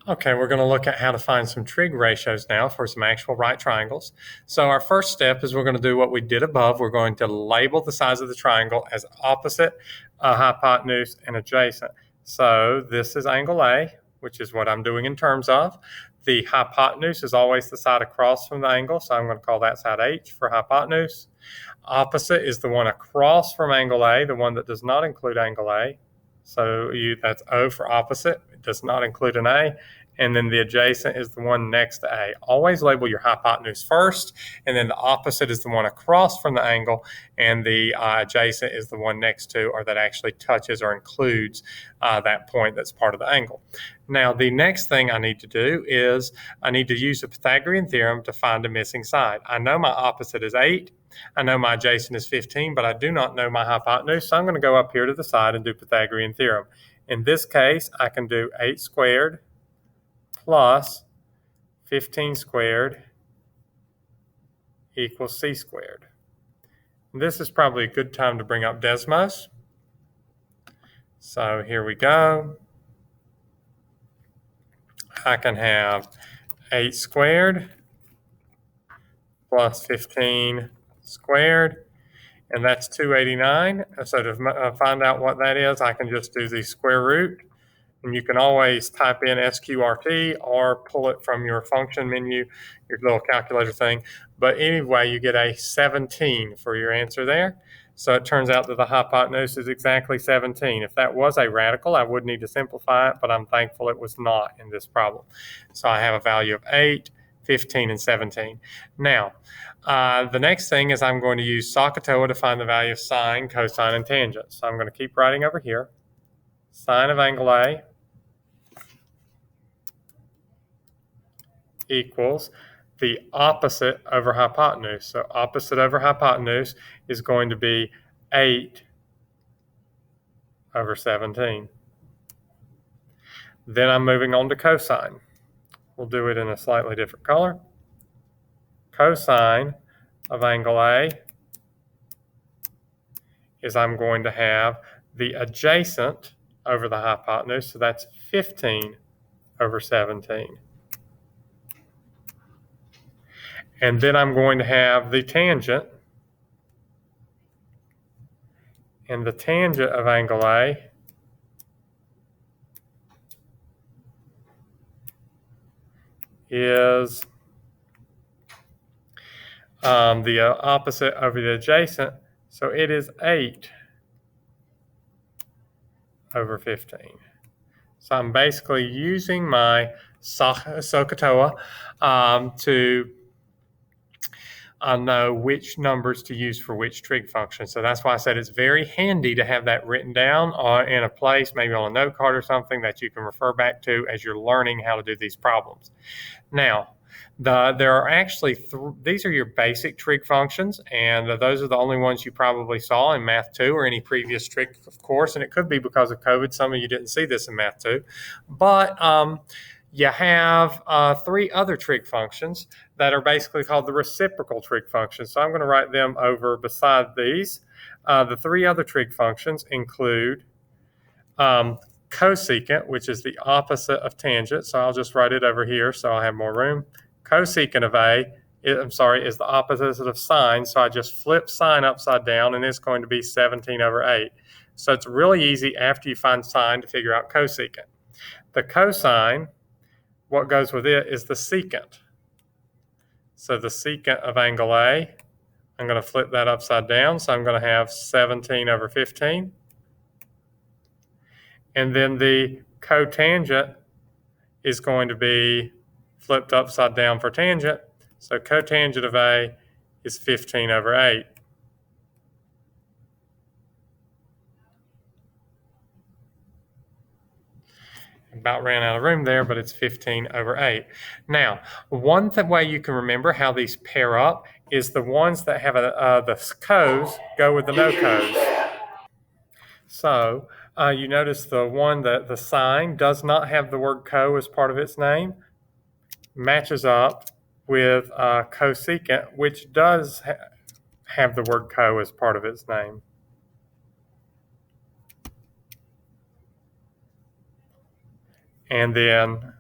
Okay, we're going to look at how to find some trig ratios now for some actual right triangles. So our first step is we're going to do what we did above. We're going to label the sides of the triangle as opposite, hypotenuse, and adjacent. So this is angle A, which is what I'm doing in terms of. The hypotenuse is always the side across from the angle, so I'm going to call that side H for hypotenuse. Opposite is the one across from angle A, the one that does not include angle A. So that's O for opposite. It does not include an A. And then the adjacent is the one next to A. Always label your hypotenuse first, and then the opposite is the one across from the angle, and the adjacent is the one next to or that actually touches or includes that point that's part of the angle. Now, the next thing I need to do is I need to use the Pythagorean theorem to find a missing side. I know my opposite is 8. I know my adjacent is 15, but I do not know my hypotenuse, so I'm going to go up here to the side and do Pythagorean theorem. In this case, I can do 8 squared plus 15 squared equals c squared. This is probably a good time to bring up Desmos. So here we go. I can have 8 squared plus 15 squared, and that's 289. So to find out what that is, I can just do the square root. And you can always type in SQRT or pull it from your function menu, your little calculator thing. But anyway, you get a 17 for your answer there. So it turns out that the hypotenuse is exactly 17. If that was a radical, I would need to simplify it, but I'm thankful it was not in this problem. So I have a value of 8, 15, and 17. Now, the next thing is I'm going to use SOHCAHTOA to find the value of sine, cosine, and tangent. So I'm going to keep writing over here. Sine of angle A equals the opposite over hypotenuse. So opposite over hypotenuse is going to be 8 over 17. Then I'm moving on to cosine. We'll do it in a slightly different color. Cosine of angle A is I'm going to have the adjacent over the hypotenuse, so that's 15 over 17. And then I'm going to have the tangent. And the tangent of angle A is the opposite over the adjacent. So it is 8 over 15. So I'm basically using my SOHCAHTOA to know which numbers to use for which trig function. So that's why I said it's very handy to have that written down in a place, maybe on a note card or something that you can refer back to as you're learning how to do these problems. Now, there are actually these are your basic trig functions, and those are the only ones you probably saw in Math 2 or any previous trig course, and it could be because of COVID. Some of you didn't see this in Math 2. But you have 3 other trig functions that are basically called the reciprocal trig functions. So I'm going to write them over beside these. The 3 other trig functions include cosecant, which is the opposite of tangent. So I'll just write it over here so I'll have more room. Cosecant of A, is the opposite of sine. So I just flip sine upside down, and it's going to be 17 over 8. So it's really easy after you find sine to figure out cosecant. The cosine, what goes with it is the secant. So the secant of angle A, I'm going to flip that upside down. So I'm going to have 17 over 15. And then the cotangent is going to be flipped upside down for tangent. So cotangent of A is 15 over 8. About ran out of room there, but it's 15 over 8. Now, one way you can remember how these pair up is the ones that have the co's go with the no co's. So you notice the one that the sine does not have the word co as part of its name, matches up with cosecant, which does have the word co as part of its name. And then